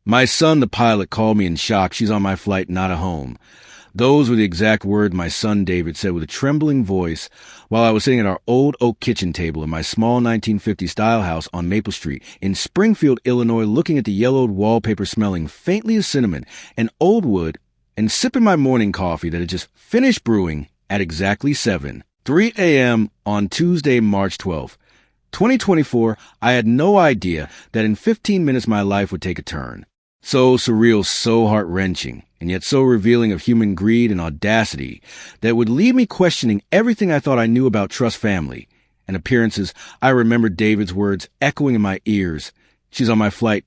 My son, the pilot, called me in shock. She's on my flight, not at home. Those were the exact words my son David said with a trembling voice while I was sitting at our old oak kitchen table in my small 1950s-style house on Maple Street in Springfield, Illinois, looking at the yellowed wallpaper smelling faintly of cinnamon and old wood and sipping my morning coffee that had just finished brewing at exactly 3 a.m. on Tuesday, March 12th. 2024, I had no idea that in 15 minutes my life would take a turn. So surreal, so heart-wrenching, and yet so revealing of human greed and audacity that would leave me questioning everything I thought I knew about trust family. And appearances, I remembered David's words echoing in my ears. She's on my flight,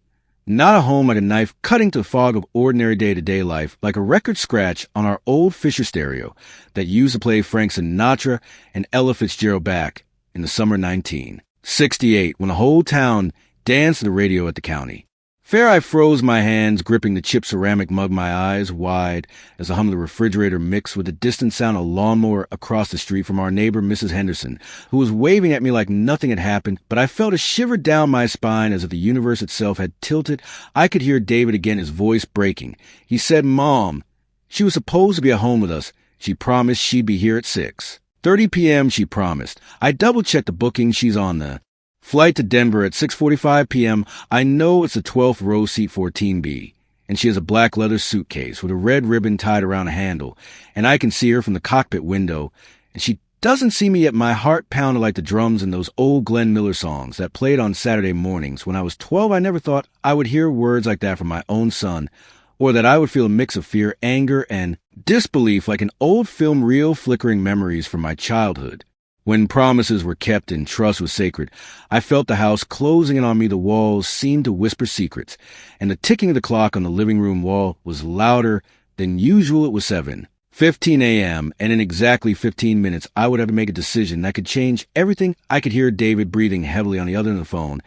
not at home, like a knife cutting to the fog of ordinary day-to-day life, like a record scratch on our old Fisher stereo that used to play Frank Sinatra and Ella Fitzgerald back in the summer 1968, when the whole town danced to the radio at the county. Fair, I froze my hands, gripping the chipped ceramic mug, my eyes wide as the hum of the refrigerator mixed with the distant sound of a lawnmower across the street from our neighbor, Mrs. Henderson, who was waving at me like nothing had happened, but I felt a shiver down my spine as if the universe itself had tilted. I could hear David again, his voice breaking. He said, "Mom, she was supposed to be at home with us. She promised she'd be here at 6:30 p.m., she promised. I double-checked the booking. She's on the flight to Denver at 6:45 p.m. I know it's the 12th row seat 14B, and she has a black leather suitcase with a red ribbon tied around a handle, and I can see her from the cockpit window, and she doesn't see me yet. My heart pounded like the drums in those old Glenn Miller songs that played on Saturday mornings. When I was 12, I never thought I would hear words like that from my own son, or that I would feel a mix of fear, anger, and disbelief like an old film reel flickering memories from my childhood. When promises were kept and trust was sacred, I felt the house closing in on me. The walls seemed to whisper secrets, and the ticking of the clock on the living room wall was louder than usual. It was 7:15 a.m., and in exactly 15 minutes, I would have to make a decision that could change everything. I could hear David breathing heavily on the other end of the phone,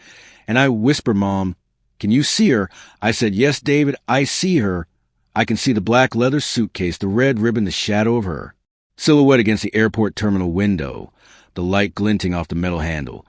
and I whispered, "Mom, can you see her?" I said, "Yes, David, I see her. I can see the black leather suitcase, the red ribbon, the shadow of her silhouette against the airport terminal window, the light glinting off the metal handle.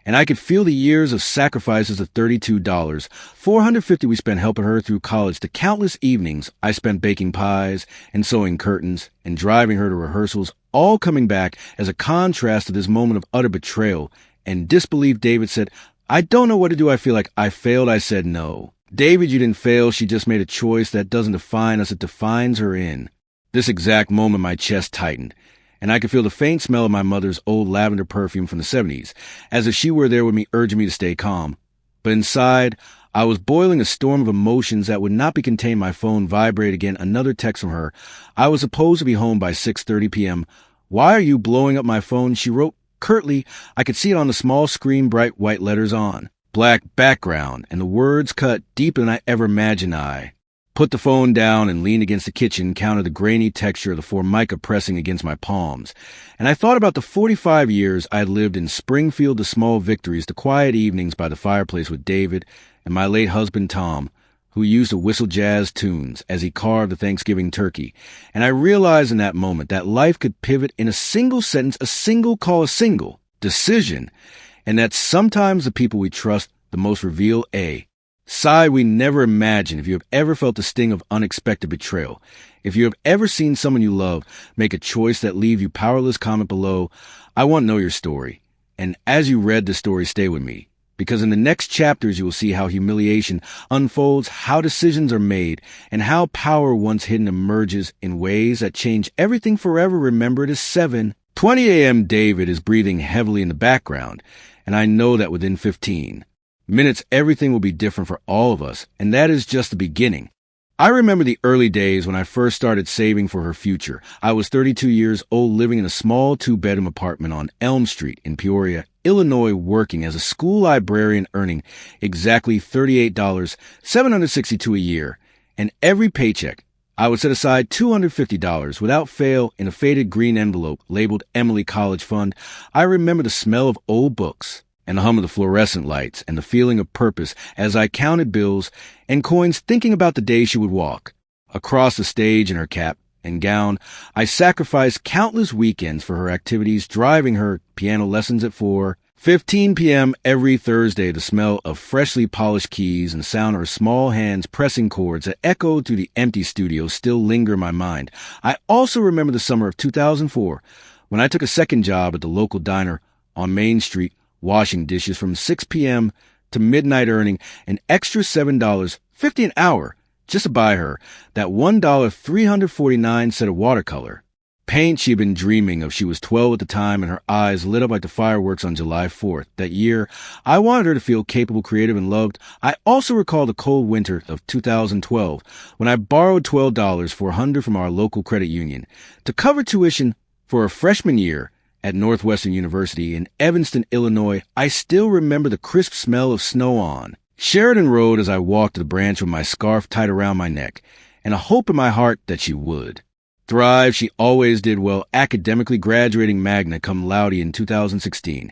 And I could feel the years of sacrifices of $32, $450 we spent helping her through college, the countless evenings I spent baking pies and sewing curtains and driving her to rehearsals, all coming back as a contrast to this moment of utter betrayal and disbelief." David said, "I don't know what to do. I feel like I failed." I said, "No. David, you didn't fail. She just made a choice that doesn't define us. It defines her." In this exact moment, my chest tightened, and I could feel the faint smell of my mother's old lavender perfume from the 70s, as if she were there with me, urging me to stay calm. But inside, I was boiling a storm of emotions that would not be contained. My phone vibrated again, another text from her. I was supposed to be home by 6:30 p.m. "Why are you blowing up my phone?" she wrote curtly. I could see it on the small screen, bright white letters on black background, and the words cut deeper than I ever imagined. I put the phone down and leaned against the kitchen, counted the grainy texture of the formica pressing against my palms. And I thought about the 45 years I had lived in Springfield, the small victories, the quiet evenings by the fireplace with David and my late husband Tom, who used to whistle jazz tunes as he carved the Thanksgiving turkey. And I realized in that moment that life could pivot in a single sentence, a single call, a single decision, and that sometimes the people we trust the most reveal a side we never imagined. If you have ever felt the sting of unexpected betrayal, if you have ever seen someone you love make a choice that leaves you powerless, comment below. I want to know your story. And as you read the story, stay with me, because in the next chapters you will see how humiliation unfolds, how decisions are made, and how power once hidden emerges in ways that change everything forever. Remember, it is 7:20 a.m. David is breathing heavily in the background, and I know that within 15 minutes, everything will be different for all of us, and that is just the beginning. I remember the early days when I first started saving for her future. I was 32 years old, living in a small 2-bedroom apartment on Elm Street in Peoria, Illinois, working as a school librarian, earning exactly $38, $762 a year, and every paycheck I would set aside $250 without fail in a faded green envelope labeled Emily College Fund. I remember the smell of old books and the hum of the fluorescent lights and the feeling of purpose as I counted bills and coins, thinking about the day she would walk across the stage in her cap and gown. I sacrificed countless weekends for her activities, driving her piano lessons at 4, 15 p.m. every Thursday, the smell of freshly polished keys and the sound of her small hands pressing chords that echoed through the empty studio still linger in my mind. I also remember the summer of 2004 when I took a second job at the local diner on Main Street, washing dishes from 6 p.m. to midnight, earning an extra $7.50 an hour just to buy her that $1.349 set of watercolor paint she'd been dreaming of. She was 12 at the time, and her eyes lit up like the fireworks on July 4th. That year, I wanted her to feel capable, creative, and loved. I also recall the cold winter of 2012 when I borrowed $12 from our local credit union to cover tuition for a freshman year at Northwestern University in Evanston, Illinois. I still remember the crisp smell of snow on Sheridan Road as I walked to the branch with my scarf tied around my neck and a hope in my heart that she would thrive. She always did well, academically graduating magna cum laude in 2016.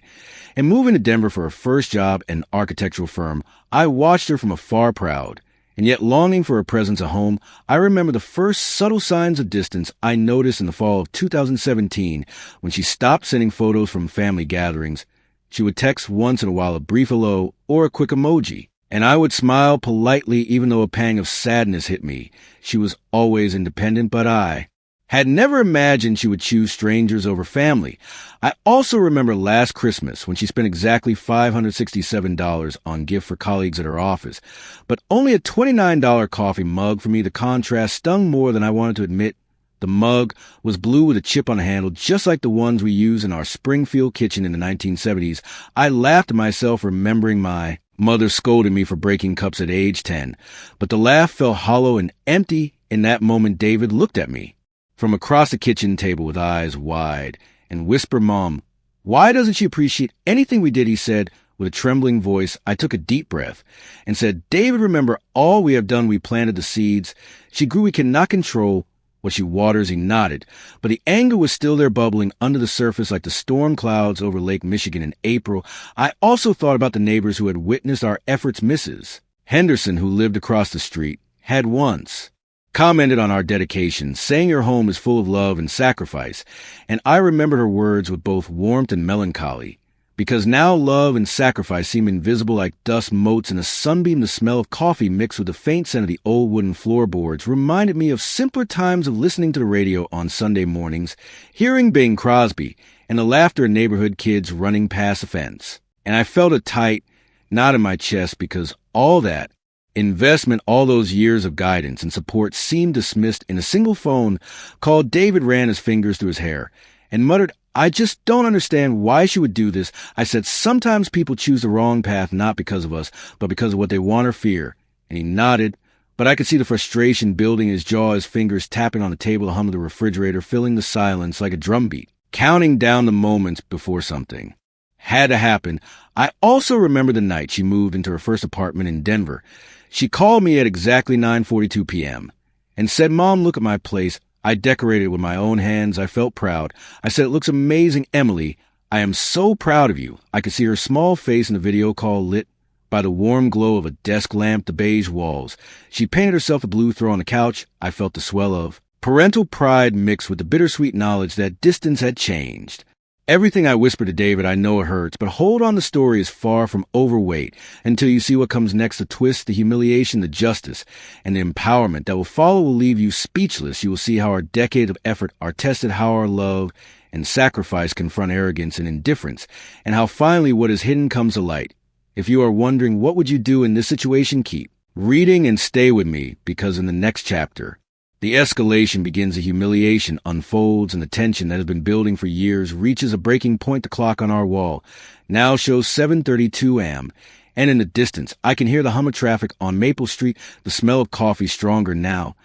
And moving to Denver for her first job at an architectural firm, I watched her from afar, proud, and yet longing for her presence at home. I remember the first subtle signs of distance I noticed in the fall of 2017 when she stopped sending photos from family gatherings. She would text once in a while a brief hello or a quick emoji, and I would smile politely even though a pang of sadness hit me. She was always independent, but I had never imagined she would choose strangers over family. I also remember last Christmas when she spent exactly $567 on gift for colleagues at her office, but only a $29 coffee mug for me. The contrast stung more than I wanted to admit. The mug was blue with a chip on the handle, just like the ones we used in our Springfield kitchen in the 1970s. I laughed at myself, remembering my mother scolding me for breaking cups at age 10, but the laugh felt hollow and empty. In that moment, David looked at me from across the kitchen table with eyes wide and whispered, "Mom, why doesn't she appreciate anything we did?" He said with a trembling voice. I took a deep breath and said, "David, remember all we have done. We planted the seeds. She grew. We cannot control what she waters." He nodded, but the anger was still there, bubbling under the surface like the storm clouds over Lake Michigan in April. I also thought about the neighbors who had witnessed our efforts. Mrs. Henderson, who lived across the street, had once commented on our dedication, saying her home is full of love and sacrifice, and I remembered her words with both warmth and melancholy, because now love and sacrifice seem invisible like dust motes in a sunbeam. The smell of coffee mixed with the faint scent of the old wooden floorboards reminded me of simpler times of listening to the radio on Sunday mornings, hearing Bing Crosby, and the laughter of neighborhood kids running past the fence. And I felt a tight knot in my chest because all that investment, all those years of guidance and support seemed dismissed in a single phone call. David ran his fingers through his hair and muttered, "I just don't understand why she would do this." I said, "Sometimes people choose the wrong path, not because of us, but because of what they want or fear." And he nodded, but I could see the frustration building in his jaw, his fingers tapping on the table, the hum of the refrigerator filling the silence like a drumbeat, counting down the moments before something had to happen. I also remember the night she moved into her first apartment in Denver. She called me at exactly 9:42 p.m. and said, "Mom, look at my place. I decorated it with my own hands." I felt proud. I said, "It looks amazing, Emily. I am so proud of you." I could see her small face in the video call, lit by the warm glow of a desk lamp, the beige walls. She painted herself a blue throw on the couch. I felt the swell of parental pride mixed with the bittersweet knowledge that distance had changed everything. I whispered to David, "I know it hurts, but hold on. The story is far from overweight until you see what comes next. The twist, the humiliation, the justice, and the empowerment that will follow will leave you speechless. You will see how our decade of effort are tested, how our love and sacrifice confront arrogance and indifference, and how finally what is hidden comes to light. If you are wondering what would you do in this situation, keep reading and stay with me, because in the next chapter, the escalation begins. The humiliation unfolds, and the tension that has been building for years reaches a breaking point. The clock on our wall now shows 7:32 a.m., and in the distance, I can hear the hum of traffic on Maple Street, the smell of coffee stronger now,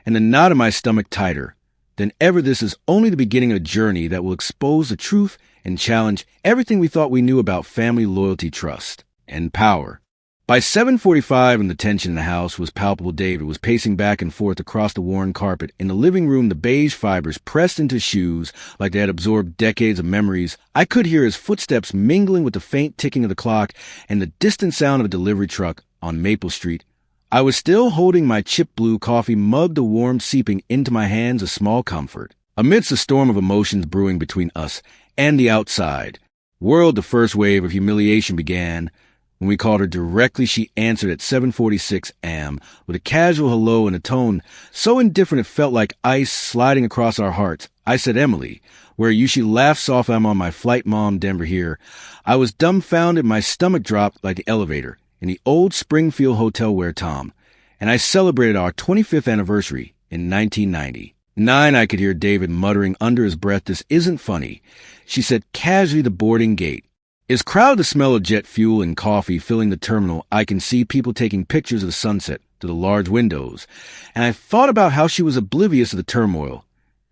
and the knot in my stomach tighter than ever. This is only the beginning of a journey that will expose the truth and challenge everything we thought we knew about family, loyalty, trust, and power. By 7:45, and the tension in the house was palpable. David was pacing back and forth across the worn carpet. In the living room, the beige fibers pressed into his shoes like they had absorbed decades of memories. I could hear his footsteps mingling with the faint ticking of the clock and the distant sound of a delivery truck on Maple Street. I was still holding my chip blue coffee mug, the warmth seeping into my hands, a small comfort amidst the storm of emotions brewing between us and the outside. World, the first wave of humiliation began. When we called her directly, she answered at 7:46 a.m. with a casual hello and a tone so indifferent it felt like ice sliding across our hearts. I said, "Emily," where you she laughed soft. "I'm on my flight, Mom, Denver here." I was dumbfounded. My stomach dropped like the elevator in the old Springfield hotel where Tom and I celebrated our 25th anniversary in 1990. "9," I could hear David muttering under his breath. "This isn't funny," she said casually the boarding gate. It's crowded. The smell of jet fuel and coffee filling the terminal. I can see people taking pictures of the sunset through the large windows. And I thought about how she was oblivious of the turmoil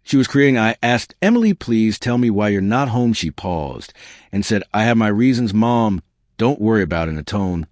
she was creating. I asked, "Emily, please tell me why you're not home." She paused and said, "I have my reasons, Mom. Don't worry about it," in a tone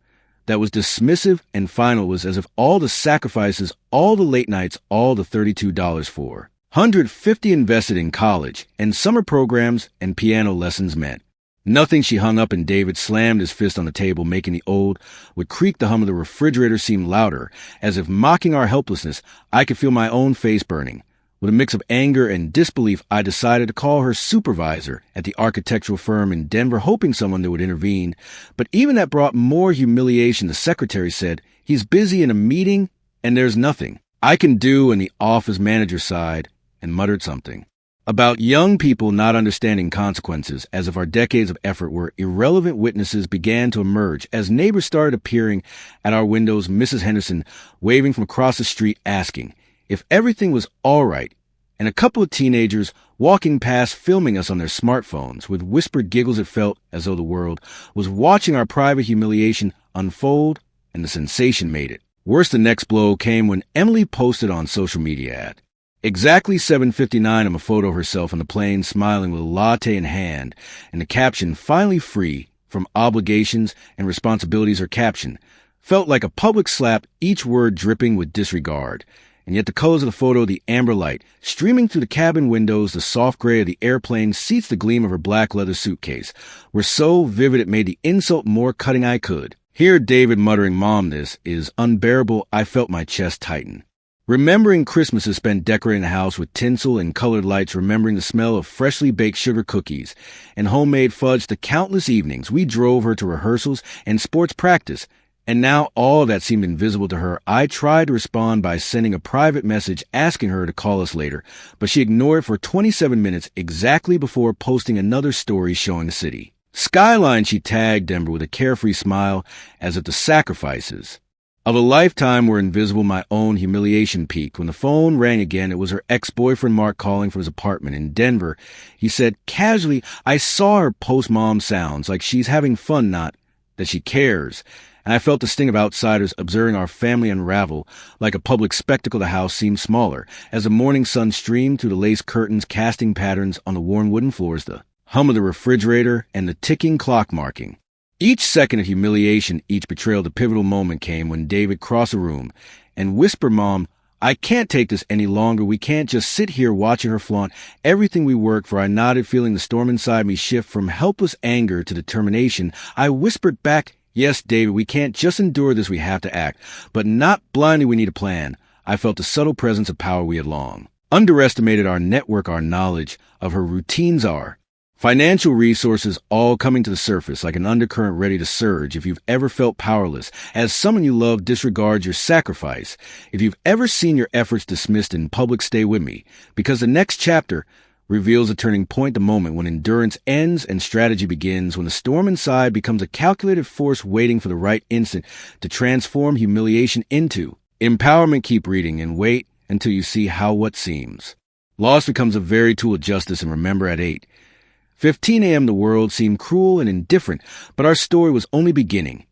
that was dismissive and final. It was as if all the sacrifices, all the late nights, all the $32 for $150 invested in college and summer programs and piano lessons meant nothing. She hung up and David slammed his fist on the table, making the old would creak. The hum of the refrigerator seemed louder, as if mocking our helplessness. I could feel my own face burning. With a mix of anger and disbelief, I decided to call her supervisor at the architectural firm in Denver, hoping someone there would intervene. But even that brought more humiliation. The secretary said, "He's busy in a meeting and there's nothing I can do," and the office manager sighed and muttered something about young people not understanding consequences, as if our decades of effort were irrelevant. Witnesses began to emerge as neighbors started appearing at our windows. Mrs. Henderson waving from across the street asking if everything was all right, and a couple of teenagers walking past filming us on their smartphones with whispered giggles. It felt as though the world was watching our private humiliation unfold, and the sensation made it worse. The next blow came when Emily posted on social media at exactly 7:59 a photo of herself on the plane, smiling with a latte in hand, and the caption, "Finally free from obligations and responsibilities." Her caption felt like a public slap, each word dripping with disregard. And yet the colors of the photo, the amber light streaming through the cabin windows, the soft gray of the airplane seats, the gleam of her black leather suitcase, were so vivid it made the insult more cutting. I could hear David muttering, "Mom, this is unbearable." I felt my chest tighten. Remembering Christmases spent decorating the house with tinsel and colored lights, remembering the smell of freshly baked sugar cookies and homemade fudge, the countless evenings we drove her to rehearsals and sports practice, and now all of that seemed invisible to her. I tried to respond by sending a private message asking her to call us later, but she ignored it for 27 minutes, exactly before posting another story showing the city skyline. She tagged Denver with a carefree smile, as if the sacrifices of a lifetime were invisible. My own humiliation peaked when the phone rang again. It was her ex-boyfriend Mark calling from his apartment in Denver. He said casually, "I saw her post. Mom sounds like she's having fun, not that she cares." And I felt the sting of outsiders observing our family unravel like a public spectacle. The house seemed smaller as the morning sun streamed through the lace curtains, casting patterns on the worn wooden floors, the hum of the refrigerator, and the ticking clock marking each second of humiliation, each betrayal. The pivotal moment came when David crossed the room and whispered, "Mom, I can't take this any longer. We can't just sit here watching her flaunt everything we worked for." I nodded, feeling the storm inside me shift from helpless anger to determination. I whispered back, "Yes, David, we can't just endure this. We have to act, but not blindly. We need a plan." I felt the subtle presence of power we had long underestimated. Our network, our knowledge of her routines, our financial resources, all coming to the surface like an undercurrent ready to surge. If you've ever felt powerless as someone you love disregards your sacrifice, if you've ever seen your efforts dismissed in public, stay with me, because the next chapter reveals a turning point, the moment when endurance ends and strategy begins, when the storm inside becomes a calculated force waiting for the right instant to transform humiliation into empowerment. Keep reading and wait until you see how what seems lost becomes a very tool of justice. And remember, at 8:15 a.m. the world seemed cruel and indifferent, but our story was only beginning,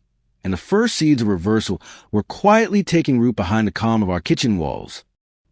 and the first seeds of reversal were quietly taking root behind the calm of our kitchen walls.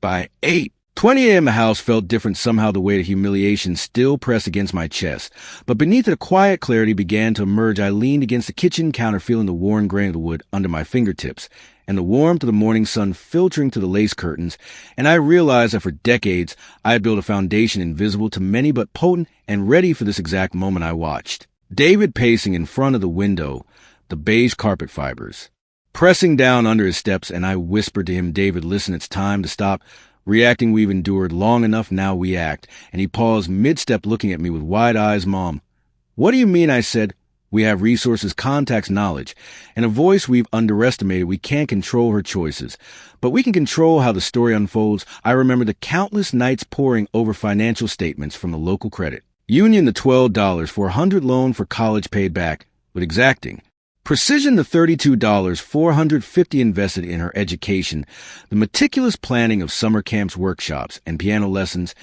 By 8:20 a.m. the house felt different. Somehow the weight of humiliation still pressed against my chest, but beneath it a quiet clarity began to emerge. I leaned against the kitchen counter, feeling the worn grain of the wood under my fingertips and the warmth of the morning sun filtering through the lace curtains, and I realized that for decades I had built a foundation invisible to many but potent and ready for this exact moment. I watched David pacing in front of the window, the beige carpet fibers pressing down under his steps, and I whispered to him, "David, listen, it's time to stop reacting. We've endured long enough. Now we act." And he paused mid-step, looking at me with wide eyes. "Mom, What do you mean? I said. We have resources, contacts, knowledge, and a voice we've underestimated. We can't control her choices, but we can control how the story unfolds. I remember the countless nights poring over financial statements from the local credit union, the $12 for a $100 loan for college paid back with exacting precision, the $32 $450 invested in her education, the meticulous planning of summer camps, workshops, and piano lessons.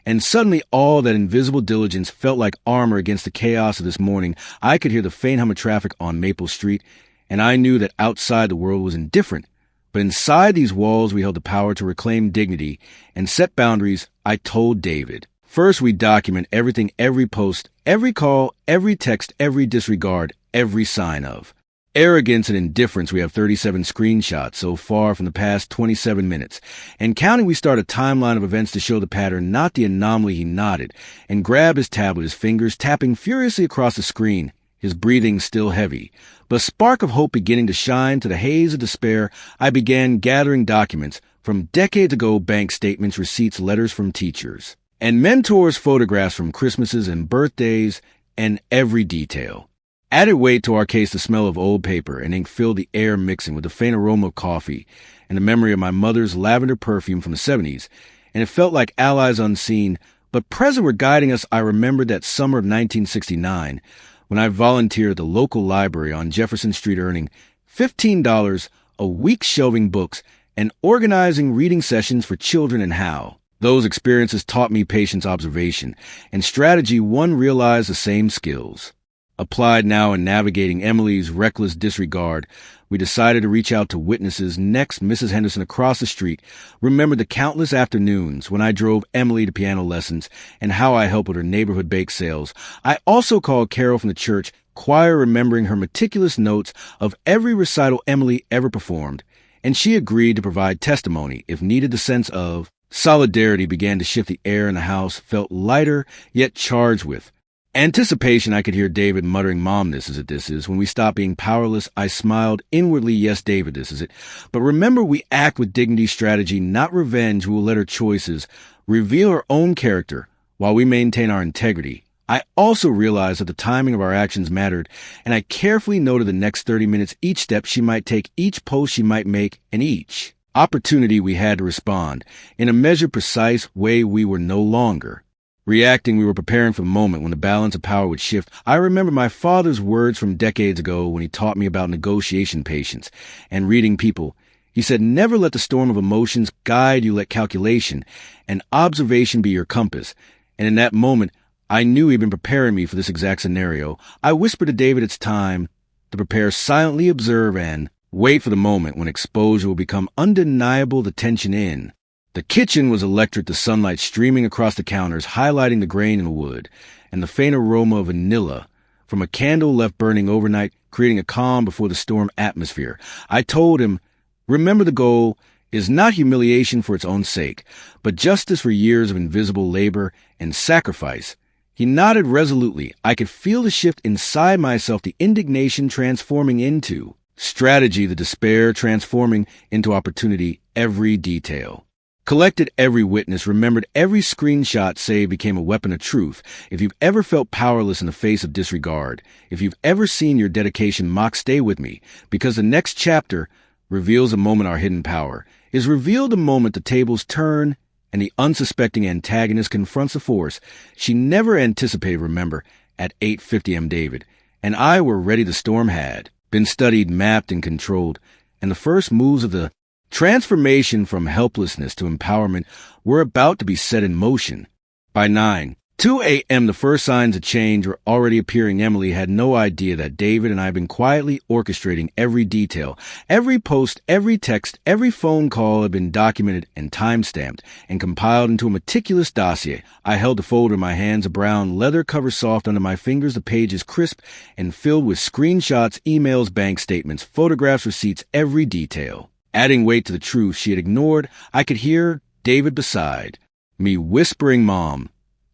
And suddenly all that invisible diligence felt like armor against the chaos of this morning. I could hear the faint hum of traffic on Maple Street, and I knew that outside the world was indifferent. But inside these walls we held the power to reclaim dignity and set boundaries. I told David. First, we document everything, every post, every call, every text, every disregard, every sign of arrogance and indifference. We have 37 screenshots so far from the past 27 minutes. And counting, we start a timeline of events to show the pattern, not the anomaly. He nodded and grabbed his tablet, his fingers tapping furiously across the screen, his breathing still heavy. But a spark of hope beginning to shine to the haze of despair, I began gathering documents from decades ago, bank statements, receipts, letters from teachers, and mentors, photographs from Christmases and birthdays, and every detail. Added weight to our case, the smell of old paper and ink filled the air, mixing with the faint aroma of coffee and the memory of my mother's lavender perfume from the 70s, and it felt like allies unseen, but present were guiding us. I remembered that summer of 1969 when I volunteered at the local library on Jefferson Street, earning $15 a week, shelving books and organizing reading sessions for children, and how those experiences taught me patience, observation, and strategy. One realized the same skills applied now in navigating Emily's reckless disregard. We decided to reach out to witnesses. Next, Mrs. Henderson across the street remembered the countless afternoons when I drove Emily to piano lessons and how I helped with her neighborhood bake sales. I also called Carol from the church choir, remembering her meticulous notes of every recital Emily ever performed, and she agreed to provide testimony if needed. The sense of solidarity began to shift. The air in the house felt lighter, yet charged with anticipation. I could hear David muttering, "Mom, this is it, this is." When we stopped being powerless, I smiled inwardly. Yes, David, this is it. But remember, we act with dignity, strategy, not revenge. We will let her choices reveal her own character while we maintain our integrity. I also realized that the timing of our actions mattered, and I carefully noted the next 30 minutes, each step she might take, each post she might make, and each opportunity we had to respond. In a measured, precise way, we were no longer reacting. We were preparing for the moment when the balance of power would shift. I remember my father's words from decades ago when he taught me about negotiation, patience, and reading people. He said, never let the storm of emotions guide you. Let calculation and observation be your compass. And in that moment, I knew he'd been preparing me for this exact scenario. I whispered to David, it's time to prepare, silently observe, and wait for the moment when exposure will become undeniable. The tension in the kitchen was electric, the sunlight streaming across the counters, highlighting the grain in the wood, and the faint aroma of vanilla from a candle left burning overnight, creating a calm before the storm atmosphere. I told him, remember, the goal is not humiliation for its own sake, but justice for years of invisible labor and sacrifice. He nodded resolutely. I could feel the shift inside myself, the indignation transforming into strategy, the despair transforming into opportunity. Every detail collected, every witness remembered, every screenshot saved became a weapon of truth. If you've ever felt powerless in the face of disregard, if you've ever seen your dedication mocked, stay with me, because the next chapter reveals a moment our hidden power is revealed, the moment the tables turn and the unsuspecting antagonist confronts a force she never anticipated. Remember, at 8:50 a.m. David and I were ready. The storm had been studied, mapped, and controlled, and the first moves of the transformation from helplessness to empowerment were about to be set in motion. By 9:02 a.m., the first signs of change were already appearing. Emily had no idea that David and I had been quietly orchestrating every detail. Every post, every text, every phone call had been documented and time-stamped and compiled into a meticulous dossier. I held the folder in my hands, a brown leather cover soft under my fingers, the pages crisp and filled with screenshots, emails, bank statements, photographs, receipts, every detail adding weight to the truth she had ignored. I could hear David beside me whispering, "Mom,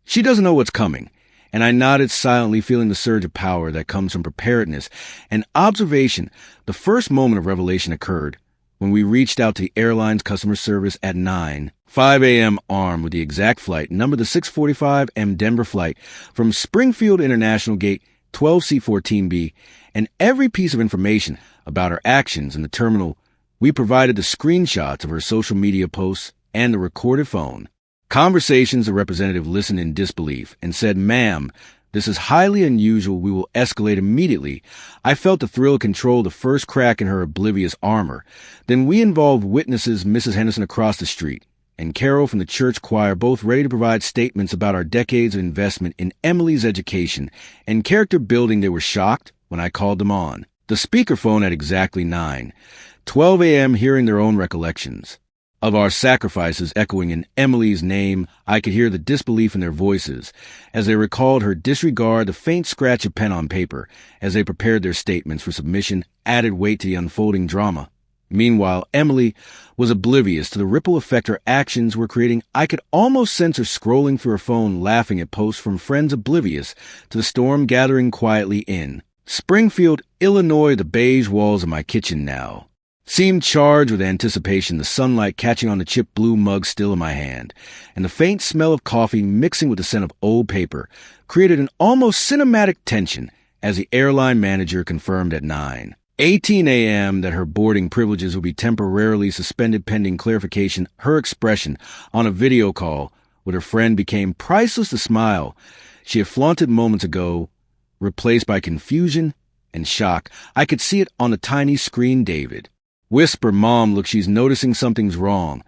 she doesn't know what's coming." And I nodded silently, feeling the surge of power that comes from preparedness and observation. The first moment of revelation occurred when we reached out to the airline's customer service at 9:05 a.m., armed with the exact flight number, the 6:45 a.m. Denver flight from Springfield International Gate 12C14B, and every piece of information about her actions in the terminal. We provided the screenshots of her social media posts and the recorded phone conversations. The representative listened in disbelief and said, "Ma'am, this is highly unusual. We will escalate immediately." I felt the thrill of control, the first crack in her oblivious armor. Then we involved witnesses, Mrs. Henderson across the street and Carol from the church choir, both ready to provide statements about our decades of investment in Emily's education and character building. They were shocked when I called them on the speakerphone at exactly 9:12 a.m., hearing their own recollections of our sacrifices echoing in Emily's name. I could hear the disbelief in their voices as they recalled her disregard. The faint scratch of pen on paper as they prepared their statements for submission added weight to the unfolding drama. Meanwhile, Emily was oblivious to the ripple effect her actions were creating. I could almost sense her scrolling through her phone, laughing at posts from friends, oblivious to the storm gathering quietly in Springfield, Illinois. The beige walls of my kitchen now seemed charged with anticipation, the sunlight catching on the chipped blue mug still in my hand, and the faint smell of coffee mixing with the scent of old paper created an almost cinematic tension as the airline manager confirmed at 9:18 a.m. that her boarding privileges would be temporarily suspended pending clarification. Her expression on a video call with her friend became priceless. The smile she had flaunted moments ago replaced by confusion and shock. I could see it on the tiny screen. David whisper, "Mom, look, she's noticing something's wrong."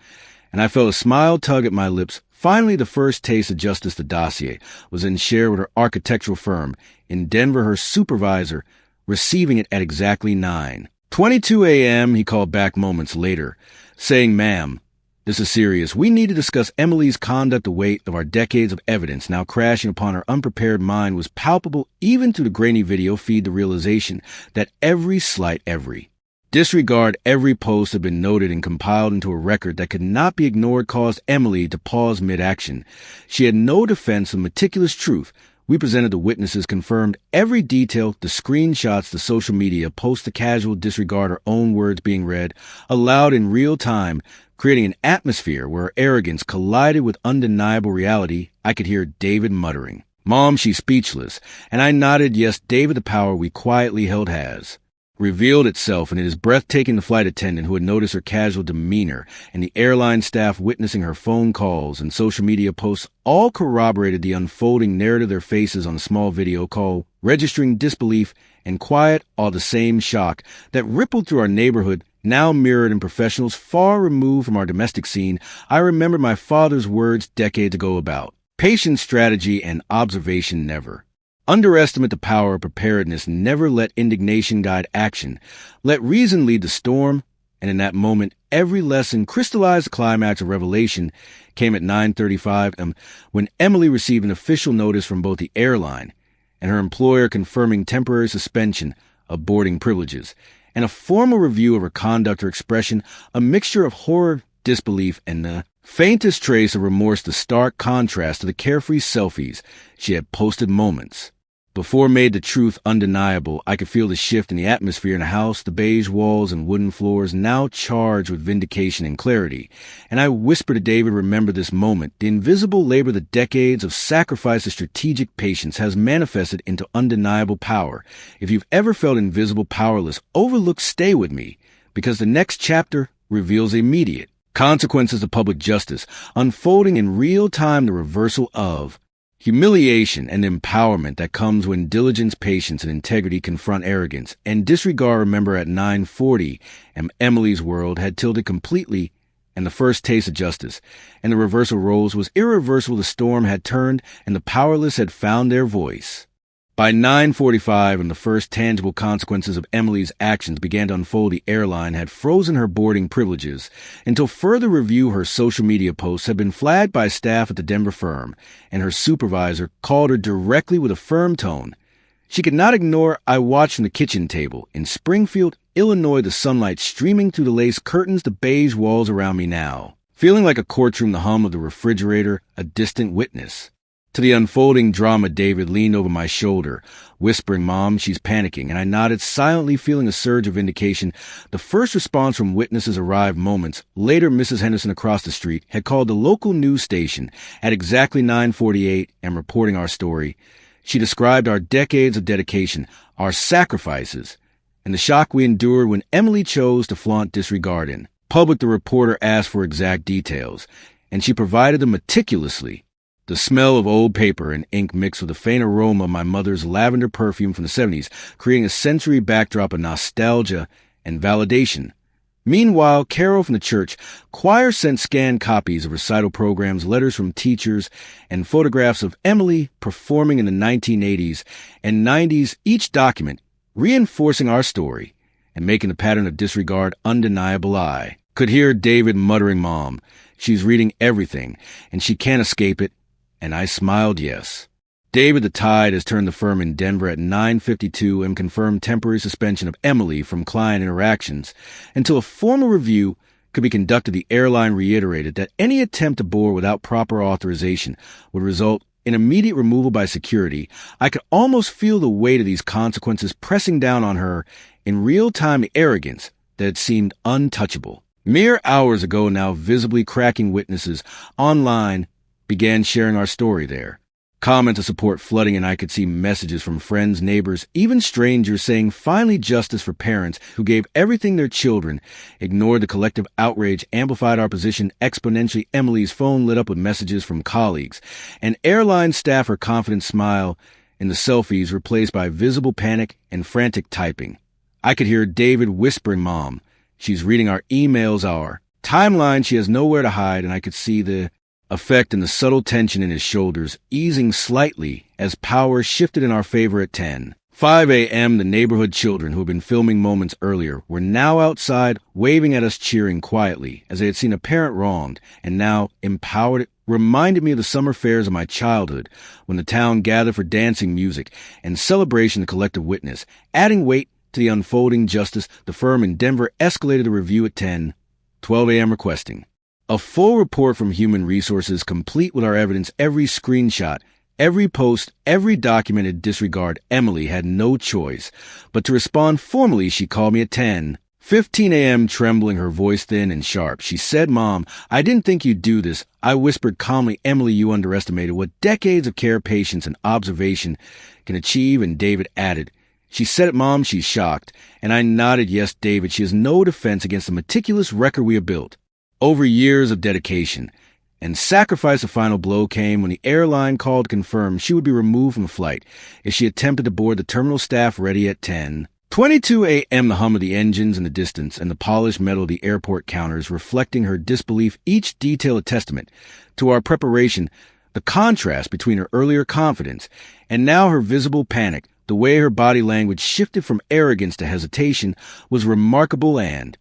And I felt a smile tug at my lips. Finally, the first taste of justice. The dossier was then shared with her architectural firm in Denver, her supervisor receiving it at exactly 9:22 a.m. He called back moments later, saying, "Ma'am, this is serious. We need to discuss Emily's conduct." The weight of our decades of evidence now crashing upon her unprepared mind was palpable even through the grainy video feed. The realization that every slight, every disregard, every post had been noted and compiled into a record that could not be ignored caused Emily to pause mid-action. She had no defense of meticulous truth. We presented the witnesses, confirmed every detail, the screenshots, the social media posts, the casual disregard, her own words being read aloud in real time, creating an atmosphere where her arrogance collided with undeniable reality. I could hear David muttering, "Mom, she's speechless." And I nodded, yes, David, the power we quietly held has revealed itself, and it is breathtaking. The flight attendant who had noticed her casual demeanor and the airline staff witnessing her phone calls and social media posts all corroborated the unfolding narrative. Their faces on a small video call, registering disbelief and quiet, all the same shock that rippled through our neighborhood, now mirrored in professionals far removed from our domestic scene. I remember my father's words decades ago about patience, strategy, and observation. Never underestimate the power of preparedness. Never let indignation guide action. Let reason lead the storm. And in that moment, every lesson crystallized. The climax of revelation came at 9:35 when Emily received an official notice from both the airline and her employer confirming temporary suspension of boarding privileges and a formal review of her conduct. Her expression, a mixture of horror, disbelief, and the faintest trace of remorse, the stark contrast to the carefree selfies she had posted moments before made the truth undeniable. I could feel the shift in the atmosphere in the house, the beige walls and wooden floors now charged with vindication and clarity. And I whispered to David, "Remember this moment. The invisible labor, the decades of sacrifice, the strategic patience has manifested into undeniable power. If you've ever felt invisible, powerless, overlooked, stay with me, because the next chapter reveals immediate consequences of public justice, unfolding in real time, the reversal of humiliation and empowerment that comes when diligence, patience, and integrity confront arrogance and disregard." Remember at 9:40, and Emily's world had tilted completely, and the first taste of justice and the reversal roles was irreversible. The storm had turned, and the powerless had found their voice. By 9:45, and the first tangible consequences of Emily's actions began to unfold, the airline had frozen her boarding privileges until further review. Her social media posts had been flagged by staff at the Denver firm, and her supervisor called her directly with a firm tone she could not ignore. I watched from the kitchen table in Springfield, Illinois, the sunlight streaming through the lace curtains, the beige walls around me now, feeling like a courtroom, the hum of the refrigerator, a distant witness to the unfolding drama. David leaned over my shoulder, whispering, "Mom, she's panicking." And I nodded silently, feeling a surge of vindication. The first response from witnesses arrived moments later. Mrs. Henderson across the street had called the local news station at exactly 9:48 and reporting our story. She described our decades of dedication, our sacrifices, and the shock we endured when Emily chose to flaunt disregard in public. The reporter asked for exact details, and she provided them meticulously. The smell of old paper and ink mixed with the faint aroma of my mother's lavender perfume from the 70s, creating a sensory backdrop of nostalgia and validation. Meanwhile, Carol from the church choir sent scanned copies of recital programs, letters from teachers, and photographs of Emily performing in the 1980s and 90s, each document reinforcing our story and making the pattern of disregard undeniable. I could hear David muttering, "Mom, she's reading everything, and she can't escape it," and I smiled yes. David, the tide has turned the firm in Denver at 9:52 and confirmed temporary suspension of Emily from client interactions until a formal review could be conducted. The airline reiterated that any attempt to board without proper authorization would result in immediate removal by security. I could almost feel the weight of these consequences pressing down on her in real time, the arrogance that had seemed untouchable. Mere hours ago now, visibly cracking witnesses online began sharing our story there. Comments of support flooding, and I could see messages from friends, neighbors, even strangers saying, "Finally justice for parents who gave everything their children." Ignored the collective outrage, amplified our position exponentially. Emily's phone lit up with messages from colleagues, and airline staff, her confident smile in the selfies replaced by visible panic and frantic typing. I could hear David whispering, "Mom, she's reading our emails, our timeline. She has nowhere to hide," and I could see the effect and the subtle tension in his shoulders easing slightly as power shifted in our favor at 10:05 a.m. The neighborhood children who had been filming moments earlier were now outside, waving at us, cheering quietly as they had seen a parent wronged and now empowered. It reminded me of the summer fairs of my childhood when the town gathered for dancing, music, and celebration. The collective witness, adding weight to the unfolding justice. The firm in Denver escalated the review at 10:12 a.m. requesting a full report from Human Resources, complete with our evidence, every screenshot, every post, every documented disregard. Emily had no choice but to respond formally. She called me at 10:15 a.m., trembling, her voice thin and sharp. She said, "Mom, I didn't think you'd do this." I whispered calmly, "Emily, you underestimated what decades of care, patience, and observation can achieve." And David added, "She said it, Mom, she's shocked." And I nodded, "Yes, David, she has no defense against the meticulous record we have built over years of dedication and sacrifice." The final blow came when the airline called to confirm she would be removed from the flight if she attempted to board. The terminal staff ready at 10:22 a.m. The hum of the engines in the distance and the polished metal of the airport counters reflecting her disbelief, each detail a testament to our preparation. The contrast between her earlier confidence and now her visible panic, the way her body language shifted from arrogance to hesitation, was remarkable, and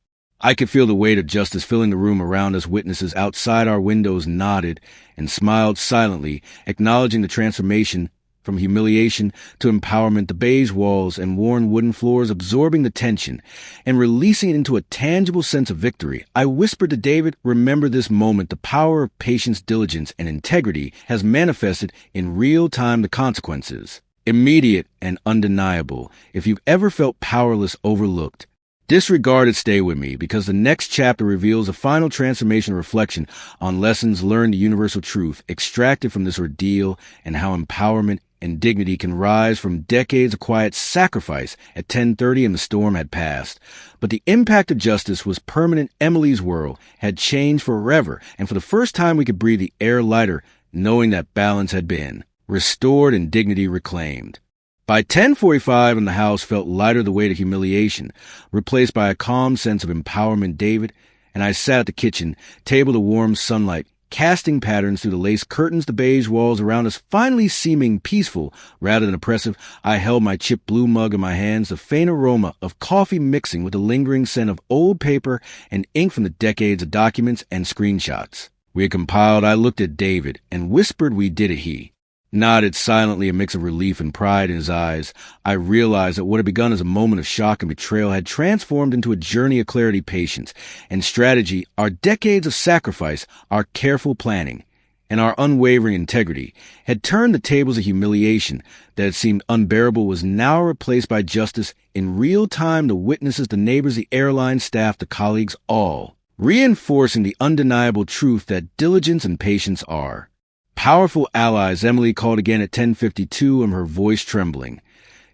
I could feel the weight of justice filling the room around us. Witnesses outside our windows nodded and smiled silently, acknowledging the transformation from humiliation to empowerment. The beige walls and worn wooden floors absorbing the tension and releasing it into a tangible sense of victory. I whispered to David, "Remember this moment. The power of patience, diligence, and integrity has manifested in real time. The consequences, immediate and undeniable. If you've ever felt powerless, overlooked, disregarded, stay with me, because the next chapter reveals a final transformation reflection on lessons learned, the universal truth extracted from this ordeal, and how empowerment and dignity can rise from decades of quiet sacrifice." At 10:30 and the storm had passed, but the impact of justice was permanent. Emily's world had changed forever, and for the first time we could breathe the air lighter, knowing that balance had been restored and dignity reclaimed. By 10:45, and the house felt lighter, the weight of humiliation replaced by a calm sense of empowerment. David and I sat at the kitchen table, the warm sunlight casting patterns through the lace curtains, the beige walls around us finally seeming peaceful rather than oppressive. I held my chipped blue mug in my hands, the faint aroma of coffee mixing with the lingering scent of old paper and ink from the decades of documents and screenshots we had compiled. I looked at David and whispered, "We did it." He nodded silently, a mix of relief and pride in his eyes. I realized that what had begun as a moment of shock and betrayal had transformed into a journey of clarity, patience, and strategy. Our decades of sacrifice, our careful planning, and our unwavering integrity had turned the tables of humiliation that had seemed unbearable was now replaced by justice in real time. The witnesses, the neighbors, the airline staff, the colleagues, all reinforcing the undeniable truth that diligence and patience are Powerful allies. Emily called again at 10:52 and her voice trembling.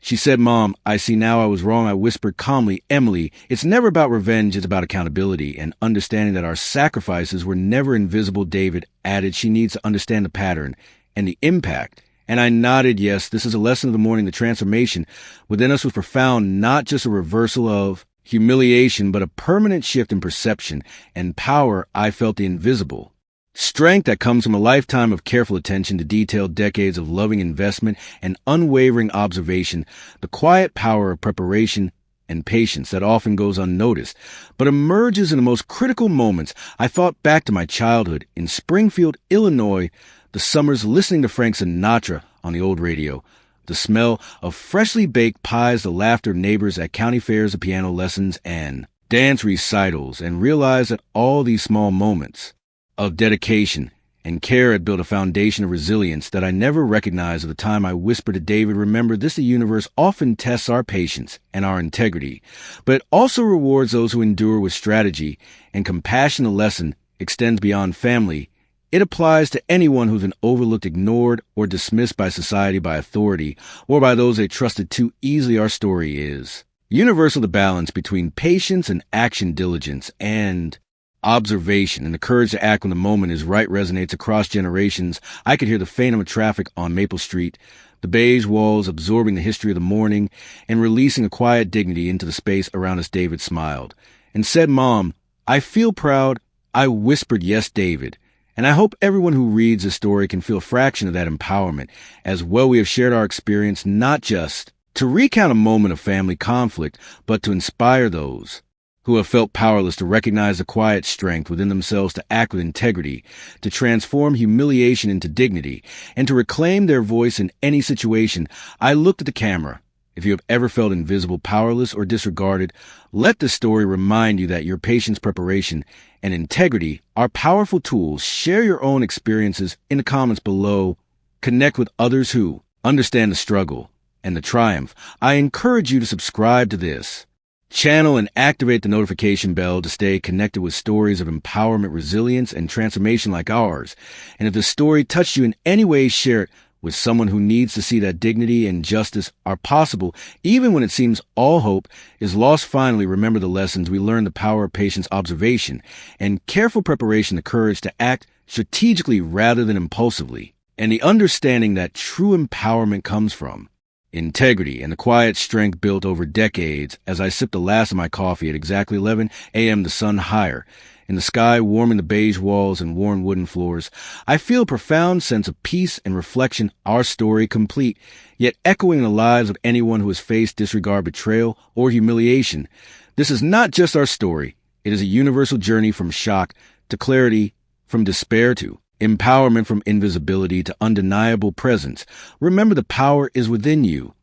She said, "Mom, I see now I was wrong." I whispered calmly, "Emily, it's never about revenge, it's about accountability and understanding that our sacrifices were never invisible." David added, "She needs to understand the pattern and the impact." And I nodded, yes, this is a lesson of the morning. The transformation within us was profound, not just a reversal of humiliation, but a permanent shift in perception and power. I felt the invisible strength that comes from a lifetime of careful attention to detail, decades of loving investment and unwavering observation, the quiet power of preparation and patience that often goes unnoticed, but emerges in the most critical moments. I thought back to my childhood in Springfield, Illinois, the summers listening to Frank Sinatra on the old radio, the smell of freshly baked pies, the laughter of neighbors at county fairs, the piano lessons, and dance recitals, and realized that all these small moments of dedication and care had built a foundation of resilience that I never recognized at the time. I whispered to David, "Remember, the universe often tests our patience and our integrity, but it also rewards those who endure with strategy and compassion." The lesson extends beyond family. It applies to anyone who's been overlooked, ignored, or dismissed by society, by authority, or by those they trusted too easily. Our story is universal. The balance between patience and action, diligence and observation, and the courage to act when the moment is right resonates across generations. I could hear the phantom of traffic on Maple Street, the beige walls absorbing the history of the morning and releasing a quiet dignity into the space around us. David smiled and said, "Mom, I feel proud." I whispered, "Yes, David." And I hope everyone who reads this story can feel a fraction of that empowerment as well. We have shared our experience, not just to recount a moment of family conflict, but to inspire those who have felt powerless to recognize the quiet strength within themselves, to act with integrity, to transform humiliation into dignity, and to reclaim their voice in any situation. I looked at the camera. If you have ever felt invisible, powerless, or disregarded, let this story remind you that your patience, preparation, and integrity are powerful tools. Share your own experiences in the comments below. Connect with others who understand the struggle and the triumph. I encourage you to subscribe to this channel and activate the notification bell to stay connected with stories of empowerment, resilience, and transformation like ours. And if the story touched you in any way, share it with someone who needs to see that dignity and justice are possible, even when it seems all hope is lost. Finally, remember the lessons we learned: the power of patience, observation, and careful preparation, the courage to act strategically rather than impulsively, and the understanding that true empowerment comes from integrity and the quiet strength built over decades. As I sipped the last of my coffee at exactly 11 a.m., the sun higher in the sky, warming the beige walls and worn wooden floors, I feel a profound sense of peace and reflection. Our story complete, yet echoing the lives of anyone who has faced disregard, betrayal, or humiliation. This is not just our story. It is a universal journey from shock to clarity, from despair to empowerment, from invisibility to undeniable presence. Remember, the power is within you.